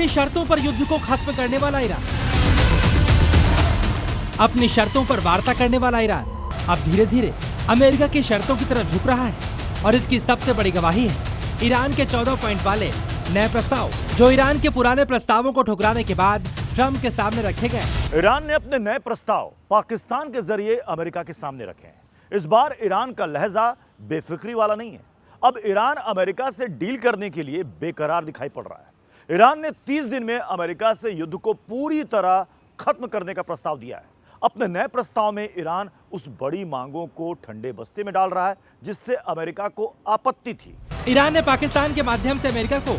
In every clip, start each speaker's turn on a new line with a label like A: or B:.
A: अपनी शर्तों पर युद्ध को खत्म करने वाला ईरान, अपनी शर्तों पर वार्ता करने वाला ईरान अब धीरे धीरे अमेरिका की शर्तों की तरफ झुक रहा है। और इसकी सबसे बड़ी गवाही है ईरान के 14 पॉइंट वाले नए प्रस्ताव, जो ईरान के पुराने प्रस्तावों को ठुकराने के बाद ट्रंप के सामने रखे गए।
B: ईरान ने अपने नए प्रस्ताव पाकिस्तान के जरिए अमेरिका के सामने रखे हैं। इस बार ईरान का लहजा बेफिक्री वाला नहीं है। अब ईरान अमेरिका से डील करने के लिए बेकरार दिखाई पड़ रहा है। ईरान ने 30 दिन में अमेरिका से युद्ध को पूरी तरह खत्म करने का प्रस्ताव दिया है। अपने नए प्रस्ताव में ईरान उस बड़ी मांगों को ठंडे बस्ते में डाल रहा है जिससे अमेरिका को आपत्ति थी।
A: ईरान ने पाकिस्तान के माध्यम से अमेरिका को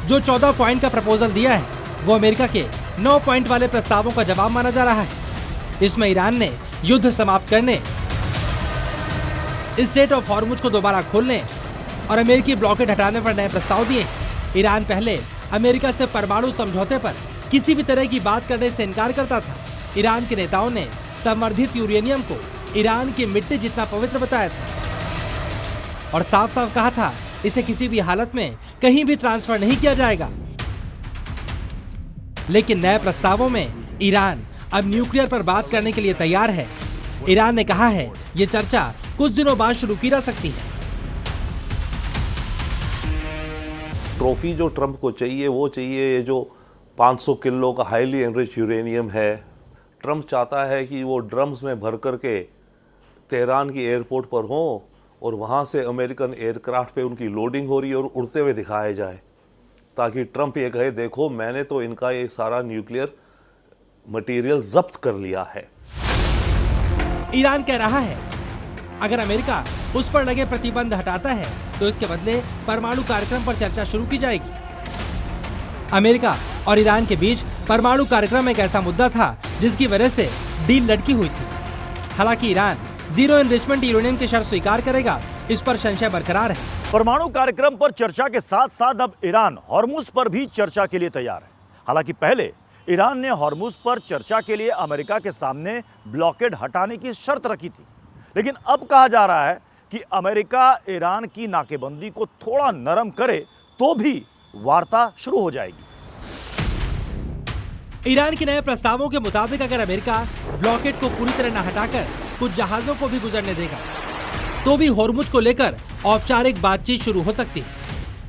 A: जो 14 पॉइंट का प्रपोजल दिया है, वो अमेरिका के 9 पॉइंट वाले प्रस्तावों का जवाब माना जा रहा है। इसमें ईरान ने युद्ध समाप्त करने, स्ट्रेट ऑफ हॉर्मुज को दोबारा खोलने और अमेरिकी ब्लॉकेड हटाने पर नए प्रस्ताव दिए। ईरान पहले अमेरिका से परमाणु समझौते पर किसी भी तरह की बात करने से इनकार करता था। ईरान के नेताओं ने संवर्धित यूरेनियम को ईरान की मिट्टी जितना पवित्र बताया था और साफ साफ कहा था इसे किसी भी हालत में कहीं भी ट्रांसफर नहीं किया जाएगा। लेकिन नए प्रस्तावों में ईरान अब न्यूक्लियर पर बात करने के लिए तैयार है। ईरान ने कहा है ये चर्चा कुछ दिनों बाद शुरू की जा सकती है।
C: ट्रॉफी जो ट्रंप को चाहिए वो चाहिए, ये जो 500 किलो का हाईली एनरिच यूरेनियम है, ट्रंप चाहता है कि वो ड्रम्स में भर करके तेहरान की एयरपोर्ट पर हो और वहाँ से अमेरिकन एयरक्राफ्ट पे उनकी लोडिंग हो रही है और उड़ते हुए दिखाया जाए, ताकि ट्रंप ये कहे देखो मैंने तो इनका ये सारा न्यूक्लियर मटेरियल जब्त कर लिया है।
A: ईरान कह रहा है अगर अमेरिका उस पर लगे प्रतिबंध हटाता है तो इसके बदले परमाणु कार्यक्रम पर चर्चा शुरू की जाएगी। अमेरिका और ईरान के बीच परमाणु कार्यक्रम एक ऐसा मुद्दा था जिसकी वजह से डील लटकी हुई थी। हालांकि ईरान जीरो एनरिचमेंट यूरेनियम की शर्त स्वीकार करेगा, इस पर संशय बरकरार है।
B: परमाणु कार्यक्रम पर चर्चा के साथ साथ अब ईरान हॉर्मुज पर भी चर्चा के लिए तैयार है। हालांकि पहले ईरान ने हॉर्मुज पर चर्चा के लिए अमेरिका के सामने ब्लॉकेड हटाने की शर्त रखी थी, लेकिन अब कहा जा रहा है कि अमेरिका ईरान की नाकेबंदी को थोड़ा नरम करे तो भी वार्ता शुरू हो जाएगी।
A: ईरान के नए प्रस्तावों के मुताबिक अगर अमेरिका ब्लॉकेड को पूरी तरह न हटाकर कुछ जहाजों को भी गुजरने देगा तो भी हॉर्मुज को लेकर औपचारिक बातचीत शुरू हो सकती है।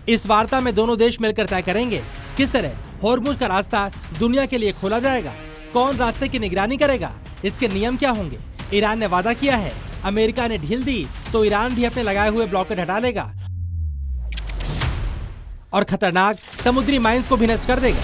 A: इस वार्ता में दोनों देश मिलकर तय करेंगे किस तरह हॉर्मुज का रास्ता दुनिया के लिए खोला जाएगा, कौन रास्ते की निगरानी करेगा, इसके नियम क्या होंगे। ईरान ने वादा किया है अमेरिका ने ढील दी तो ईरान भी अपने लगाए हुए ब्लॉकेड हटा लेगा और खतरनाक समुद्री माइंस को भी नष्ट कर देगा।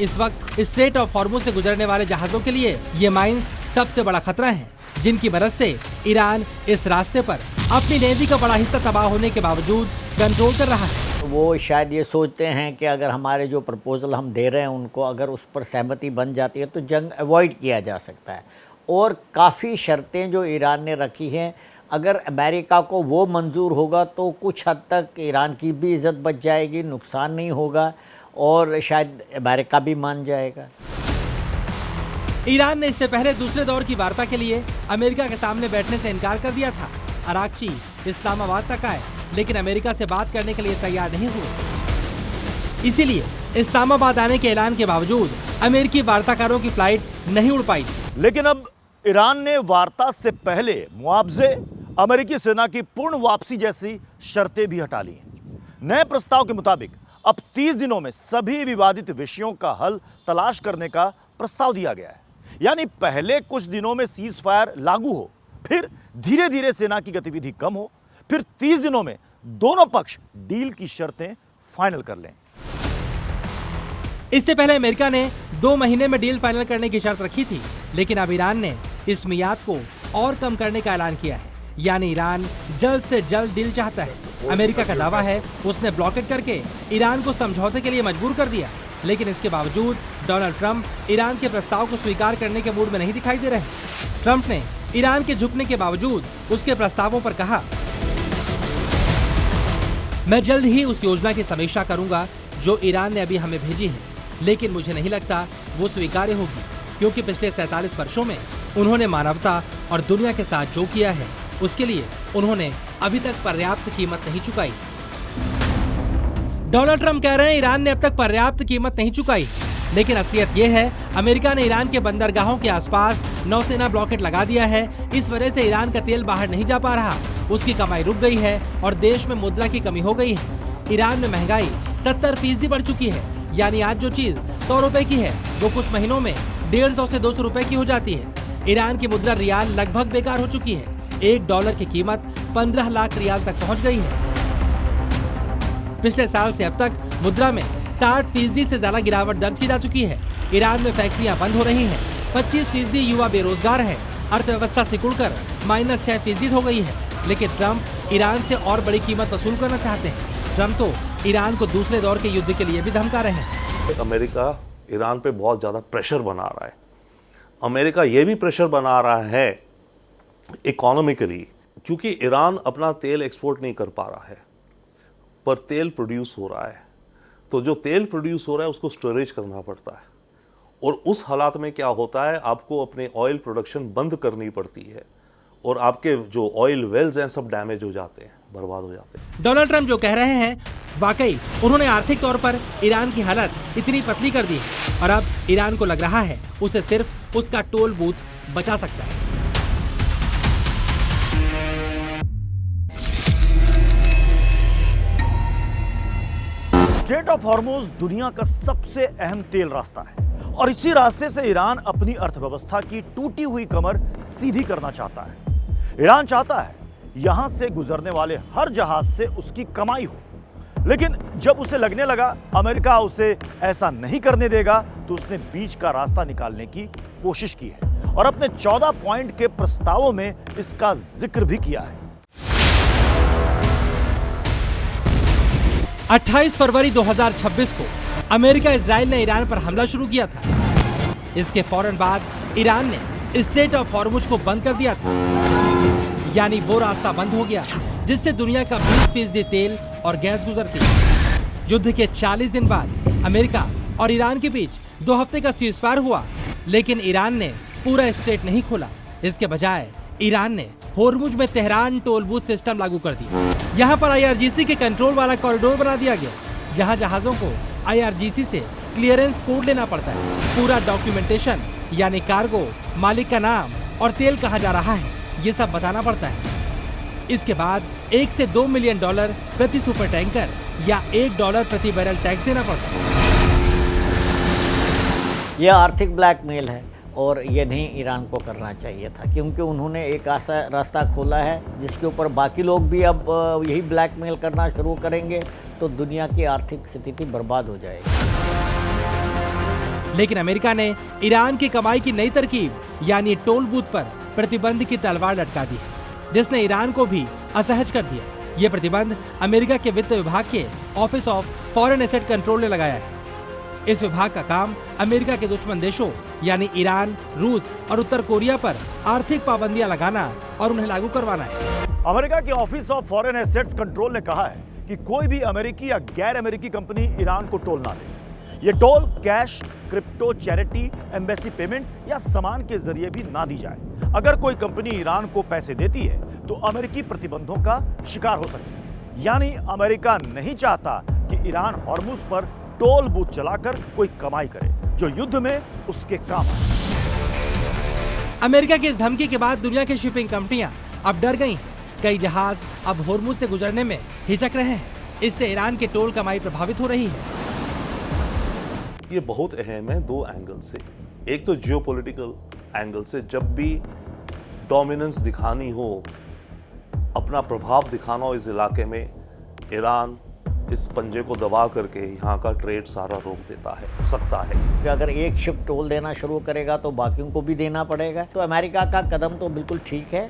A: इस वक्त स्ट्रेट ऑफ हॉर्मुज से गुजरने वाले जहाजों के लिए ये माइंस सबसे बड़ा खतरा है, जिनकी मदद से ईरान इस रास्ते पर अपनी नेवी का बड़ा हिस्सा तबाह होने के बावजूद कंट्रोल कर रहा है।
D: वो शायद ये सोचते हैं कि अगर हमारे जो प्रपोजल हम दे रहे हैं उनको अगर उस पर सहमति बन जाती है तो जंग अवॉइड किया जा सकता है। और काफ़ी शर्तें जो ईरान ने रखी हैं, अगर अमेरिका को वो मंजूर होगा तो कुछ हद तक ईरान की भी इज़्ज़त बच जाएगी, नुकसान नहीं होगा और शायद अमेरिका भी मान जाएगा।
A: ईरान ने इससे पहले दूसरे दौर की वार्ता के लिए अमेरिका के सामने बैठने से इनकार कर दिया था। अराक्ची इस्लामाबाद तक आए लेकिन अमेरिका से बात करने के लिए तैयार नहीं हुए। इसीलिए इस्लामाबाद आने के ऐलान के बावजूद अमेरिकी वार्ताकारों की फ्लाइट नहीं उड़ पाई थी।
B: लेकिन अब ईरान ने वार्ता से पहले मुआवजे, अमेरिकी सेना की पूर्ण वापसी जैसी शर्तें भी हटा ली हैं। नए प्रस्ताव के मुताबिक अब 30 दिनों में सभी विवादित विषयों का हल तलाश करने का प्रस्ताव दिया गया है। यानी पहले कुछ दिनों में सीज फायर लागू हो, फिर धीरे धीरे सेना की गतिविधि कम हो, फिर 30 दिनों में दोनों पक्ष डील की शर्तें फाइनल कर लें।
A: इससे पहले अमेरिका ने 2 महीने में डील फाइनल करने की शर्त रखी थी, लेकिन अब ईरान ने इस मियाद को और कम करने का ऐलान किया है। यानी ईरान जल्द से जल्द डील चाहता है। अमेरिका का दावा है उसने ब्लॉकेट करके ईरान को समझौते के लिए मजबूर कर दिया, लेकिन इसके बावजूद डोनाल्ड ट्रंप ईरान के प्रस्ताव को स्वीकार करने के मूड में नहीं दिखाई दे रहे। ट्रंप ने ईरान के झुकने के बावजूद उसके प्रस्तावों पर कहा, मैं जल्द ही उस योजना की समीक्षा करूंगा जो ईरान ने अभी हमें भेजी है, लेकिन मुझे नहीं लगता वो स्वीकार्य होगी, क्योंकि पिछले 47 वर्षों में उन्होंने मानवता और दुनिया के साथ जो किया है उसके लिए उन्होंने अभी तक पर्याप्त कीमत नहीं चुकाई। डोनाल्ड ट्रंप कह रहे हैं ईरान ने अब तक पर्याप्त कीमत नहीं चुकाई, लेकिन असलियत ये है अमेरिका ने ईरान के बंदरगाहों के आसपास नौसेना ब्लॉकेट लगा दिया है। इस वजह से ईरान का तेल बाहर नहीं जा पा रहा, उसकी कमाई रुक गई है और देश में मुद्रा की कमी हो गई है। ईरान में महंगाई 70% बढ़ चुकी है, यानी आज जो चीज 100 रुपए की है वो कुछ महीनों में 150 से 200 रुपए की हो जाती है। ईरान की मुद्रा रियाल लगभग बेकार हो चुकी है। $1 की कीमत 15 लाख रियाल तक पहुंच गई है। पिछले साल से अब तक मुद्रा में 60% से ज्यादा गिरावट दर्ज की जा चुकी है। ईरान में फैक्ट्रियां बंद हो रही हैं, 25% युवा बेरोजगार हैं, अर्थव्यवस्था सिकुड़कर -6% हो गई है। लेकिन ट्रंप ईरान से और बड़ी कीमत वसूल करना चाहते हैं। ट्रंप तो ईरान को दूसरे दौर के युद्ध के लिए भी धमका रहे हैं।
C: अमेरिका ईरान पे बहुत ज़्यादा प्रेशर बना रहा है। अमेरिका ये भी प्रेशर बना रहा है इकोनॉमिकली, क्योंकि ईरान अपना तेल एक्सपोर्ट नहीं कर पा रहा है, पर तेल प्रोड्यूस हो रहा है। तो जो तेल प्रोड्यूस हो रहा है उसको स्टोरेज करना पड़ता है, और उस हालात में क्या होता है, आपको अपने ऑयल प्रोडक्शन बंद करनी पड़ती है और आपके जो ऑयल वेल्स हैं सब डैमेज हो जाते हैं, बर्बाद हो जाते हैं।
A: डोनाल्ड ट्रंप जो कह रहे हैं वाकई उन्होंने आर्थिक तौर पर ईरान की हालत इतनी पतली कर दी है और अब ईरान को लग रहा है उसे सिर्फ उसका टोल बूथ बचा सकता है।
B: स्ट्रेट ऑफ हॉर्मुज दुनिया का सबसे अहम तेल रास्ता है और इसी रास्ते से ईरान अपनी अर्थव्यवस्था की टूटी हुई कमर सीधी करना चाहता है। ईरान चाहता है यहां से गुजरने वाले हर जहाज से उसकी कमाई हो, लेकिन जब उसे लगने लगा अमेरिका उसे ऐसा नहीं करने देगा तो उसने बीच का रास्ता निकालने की कोशिश की है और अपने 14 पॉइंट के प्रस्तावों में इसका जिक्र भी किया है।
A: 28 फरवरी 2026 को अमेरिका इजराइल ने ईरान पर हमला शुरू किया था। इसके फौरन बाद ईरान ने स्ट्रेट ऑफ हॉर्मुज को बंद कर दिया था, यानी वो रास्ता बंद हो गया जिससे दुनिया का 20% तेल और गैस गुजरती है। युद्ध के 40 दिन बाद अमेरिका और ईरान के बीच 2 हफ्ते का सीज़फायर हुआ, लेकिन ईरान ने पूरा स्ट्रेट नहीं खोला। इसके बजाय ईरान ने होर्मुज में तेहरान टोल बूथ सिस्टम लागू कर दिया। यहाँ पर IRGC के कंट्रोल वाला कॉरिडोर बना दिया गया, जहाँ जहाजों को IRGC से क्लियरेंस कोड लेना पड़ता है। पूरा डॉक्यूमेंटेशन यानी कार्गो, मालिक का नाम और तेल कहाँ जा रहा है ये सब बताना पड़ता है। इसके बाद $1 से $2 मिलियन प्रति सुपर टैंकर या $1 प्रति बैरल टैक्स देना पड़ता है।
D: यह आर्थिक ब्लैकमेल है और ये नहीं ईरान को करना चाहिए था, क्योंकि उन्होंने एक ऐसा रास्ता खोला है जिसके ऊपर बाकी लोग भी अब यही ब्लैकमेल करना शुरू करेंगे तो दुनिया की आर्थिक स्थिति बर्बाद हो जाएगी।
A: लेकिन अमेरिका ने ईरान की कमाई की नई तरकीब यानी टोल बूथ पर प्रतिबंध की तलवार लटका दी, जिसने ईरान को भी असहज कर दिया। ये प्रतिबंध अमेरिका के वित्त विभाग के office of foreign asset control ने लगाया है। इस विभाग का काम अमेरिका के दुश्मन देशों यानी ईरान, रूस और उत्तर कोरिया पर आर्थिक पाबंदियां लगाना और उन्हें लागू करवाना है।
B: अमेरिका के office of foreign assets control ने कहा है कि कोई भी अमेरिकी या गैर अमेरिकी कंपनी ईरान को टोल ना दे। ये toll cash, crypto, charity, embassy payment या सामान के जरिए भी ना दी जाए। अगर कोई कंपनी ईरान को पैसे देती है तो अमेरिकी प्रतिबंधों का शिकार हो सकती है। यानी अमेरिका नहीं चाहता कि ईरान हॉर्मुज पर टोल बूथ चलाकर कोई कमाई करे जो युद्ध में उसके काम आए।
A: अमेरिका की इस धमकी के बाद दुनिया की शिपिंग कंपनियां अब डर गई। कई जहाज अब होर्मुज से गुजरने में हिचक रहे हैं। इससे ईरान की टोल कमाई प्रभावित हो रही है।
C: ये बहुत अहम है 2 एंगल से। एक तो जियोपॉलिटिकल एंगल से, जब भी डोमिनेंस दिखानी हो, अपना प्रभाव दिखाना हो इस इलाके में, ईरान इस पंजे को दबा करके यहाँ का ट्रेड सारा रोक देता है सकता है।
D: कि अगर एक शिप टोल देना शुरू करेगा तो बाकियों को भी देना पड़ेगा। तो अमेरिका का कदम तो बिल्कुल ठीक है,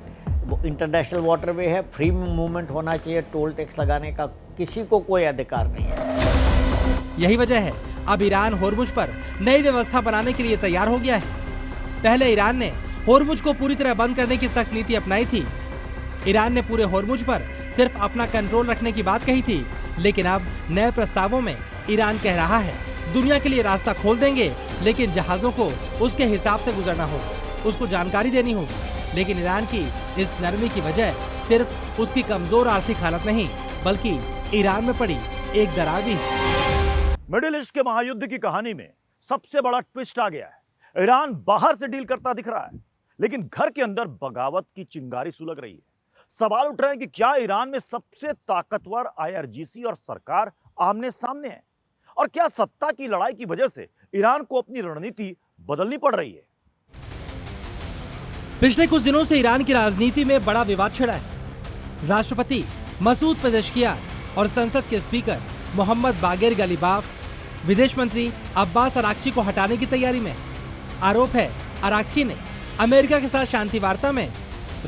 D: वो इंटरनेशनल वाटरवे है, फ्री मूवमेंट होना चाहिए। टोल टैक्स लगाने का किसी को कोई अधिकार नहीं है।
A: यही वजह है अब ईरान होर्मुज पर नई व्यवस्था बनाने के लिए तैयार हो गया है। पहले ईरान ने होर्मुज को पूरी तरह बंद करने की सख्त नीति अपनाई थी। ईरान ने पूरे होर्मुज पर सिर्फ अपना कंट्रोल रखने की बात कही थी, लेकिन अब नए प्रस्तावों में ईरान कह रहा है दुनिया के लिए रास्ता खोल देंगे, लेकिन जहाजों को उसके हिसाब से गुजरना होगा, उसको जानकारी देनी होगी। लेकिन ईरान की इस नरमी की वजह सिर्फ उसकी कमजोर आर्थिक हालत नहीं, बल्कि ईरान में पड़ी एक दरार भी है।
B: मिडिल ईस्ट के महायुद्ध की कहानी में सबसे बड़ा ट्विस्ट आ गया है। ईरान बाहर से डील करता दिख रहा है, लेकिन घर के अंदर बगावत की चिंगारी सुलग रही है। सवाल उठ रहे हैं कि क्या ईरान में सबसे ताकतवर आईआरजीसी और सरकार आमने सामने है, और क्या सत्ता की लड़ाई की वजह से ईरान को अपनी रणनीति बदलनी पड़ रही है।
A: पिछले कुछ दिनों से ईरान की राजनीति में बड़ा विवाद छिड़ा है। राष्ट्रपति मसूद पेजेश्कियान और संसद के स्पीकर मोहम्मद बागेर गलीबाफ विदेश मंत्री अब्बास अराक्ची को हटाने की तैयारी में। आरोप है अराक्ची ने अमेरिका के साथ शांति वार्ता में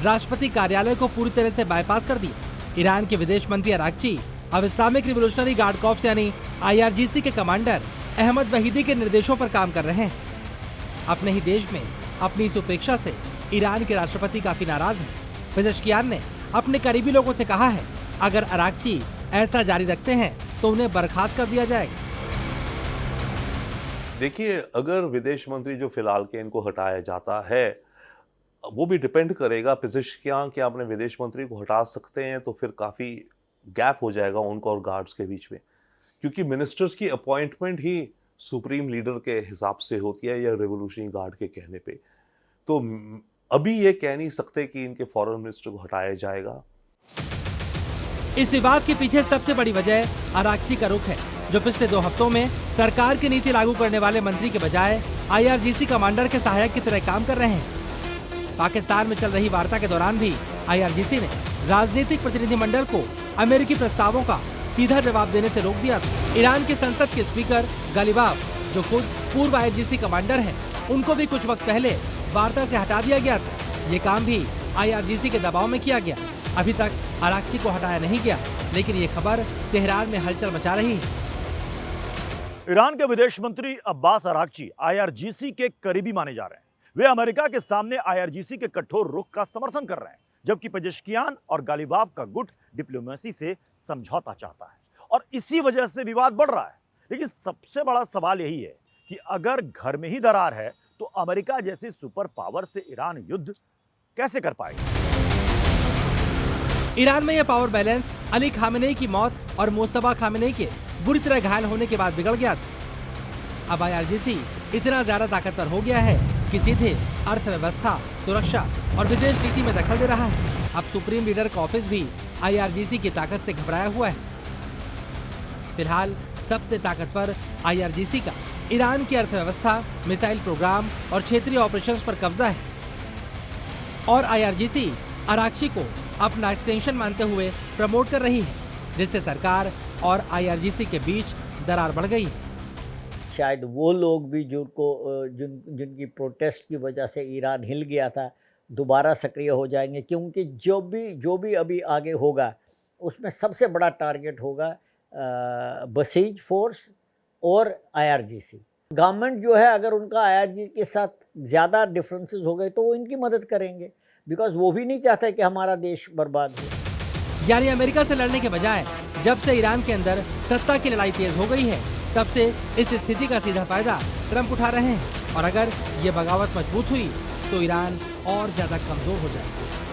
A: राष्ट्रपति कार्यालय को पूरी तरह से बाईपास कर दिया। ईरान के विदेश मंत्री अराक्ची अब इस्लामिक रिवोल्यूशनरी गार्ड कॉर्प्स यानी आईआरजीसी के कमांडर अहमद वहीदी के निर्देशों पर काम कर रहे हैं। अपने ही देश में अपनी इस उपेक्षा से ईरान के राष्ट्रपति काफी नाराज हैं। पेजेश्कियान ने अपने करीबी लोगों से कहा है, अगर अराक्ची ऐसा जारी रखते हैं तो उन्हें बर्खास्त कर दिया जाएगा।
C: देखिए, अगर विदेश मंत्री जो फिलहाल के इनको हटाया जाता है, वो भी डिपेंड करेगा पेजेश्कियान कि अपने विदेश मंत्री को हटा सकते हैं, तो फिर काफ़ी गैप हो जाएगा उनको और गार्ड्स के बीच में, क्योंकि मिनिस्टर्स की अपॉइंटमेंट ही सुप्रीम लीडर के हिसाब से होती है या रेवोल्यूशनरी गार्ड के कहने पे। तो अभी ये कह नहीं सकते कि इनके फॉरेन मिनिस्टर को हटाया जाएगा।
A: इस विवाद के पीछे सबसे बड़ी वजह अराक्ची का रुख है, जो पिछले 2 हफ्तों में सरकार की नीति लागू करने वाले मंत्री के बजाय आईआरजीसी कमांडर के सहायक की तरह काम कर रहे हैं। पाकिस्तान में चल रही वार्ता के दौरान भी आईआरजीसी ने राजनीतिक प्रतिनिधिमंडल को अमेरिकी प्रस्तावों का सीधा जवाब देने से रोक दिया था। ईरान के संसद के स्पीकर गलीबाफ, जो खुद पूर्व आईआरजीसी कमांडर हैं, उनको भी कुछ वक्त पहले वार्ता से हटा दिया गया था। ये काम भी आईआरजीसी के दबाव में किया गया। अभी तक अराक्ची को हटाया नहीं गया, लेकिन ये खबर तेहरान में हलचल मचा रही है।
B: ईरान के विदेश मंत्री अब्बास अराक्ची आईआरजीसी के करीबी माने जा रहे हैं। वे अमेरिका के सामने आईआरजीसी के कठोर रुख का समर्थन कर रहे हैं, जबकि पेजेश्कियान और गालिबाफ का गुट डिप्लोमेसी से समझौता चाहता है और इसी वजह से विवाद बढ़ रहा है। लेकिन सबसे बड़ा सवाल यही है कि अगर घर में ही दरार है तो अमेरिका जैसे सुपर पावर से ईरान युद्ध कैसे कर पाएगा।
A: ईरान में यह पावर बैलेंस अली खामेनेई की मौत और मुस्तफा खामेनेई के बुरी तरह घायल होने के बाद बिगड़ गया था। अब आईआरजीसी इतना ज्यादा ताकतवर हो गया है कि सीधे अर्थव्यवस्था, सुरक्षा और विदेश नीति में दखल दे रहा है। अब सुप्रीम लीडर का ऑफिस भी आईआरजीसी की ताकत से घबराया हुआ है। फिलहाल सबसे ताकतवर आईआरजीसी का ईरान की अर्थव्यवस्था, मिसाइल प्रोग्राम और क्षेत्रीय ऑपरेशंस पर कब्जा है, और आईआरजीसी अराक्ची को अपना एक्सटेंशन मानते हुए प्रमोट कर रही है, जिससे सरकार और आईआरजीसी के बीच दरार बढ़ गई है।
D: शायद वो लोग भी जिनकी प्रोटेस्ट की वजह से ईरान हिल गया था, दोबारा सक्रिय हो जाएंगे, क्योंकि जो भी अभी आगे होगा उसमें सबसे बड़ा टारगेट होगा बसीज फोर्स और आईआरजीसी। गवर्नमेंट जो है, अगर उनका आईआरजीसी के साथ ज़्यादा डिफरेंसेस हो गए तो वो इनकी मदद करेंगे, बिकॉज वो भी नहीं चाहते कि हमारा देश बर्बाद हो।
A: यानी अमेरिका से लड़ने के बजाय जब से ईरान के अंदर सत्ता की लड़ाई तेज हो गई है, तब से इस स्थिति का सीधा फायदा ट्रंप उठा रहे हैं, और अगर ये बगावत मजबूत हुई तो ईरान और ज्यादा कमजोर हो जाएगा।